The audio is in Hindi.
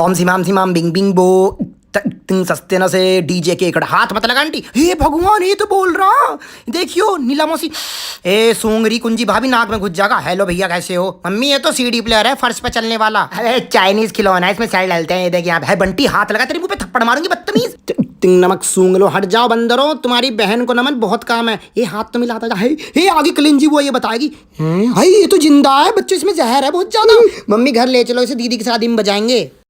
ओम सिमाम सिमाम बिंग बिंग बो तिंग सस्ते न से डीजे के एकड़ हाथ मत लगा आंटी। हे भगवान, ये तो बोल रहा। देखियो नीला मौसी, ए सूंगरी कुंजी भाभी नाक में घुस जाएगा। हेलो भैया कैसे हो? मम्मी ये तो सीडी प्लेयर है, फर्श पे चलने वाला। अरे चाइनीज खिलौना है, इसमें साइड डालते हैं। ये देख यहाँ है बंटी, हाथ लगा तेरे मुंह पे थप्पड़ मारूंगी बदतमीज। तिंग नमक सूंग लो, हट जाओ बंदरो। तुम्हारी बहन को नमन, बहुत काम है। ये हाथ तो मिलाता जा। हे आगे कलिंजी वो ये बताएगी। हाय ये तो जिंदा है बच्चों, इसमें जहर है बहुत ज्यादा। मम्मी घर ले चलो इसे, दीदी की शादी में बजाएंगे।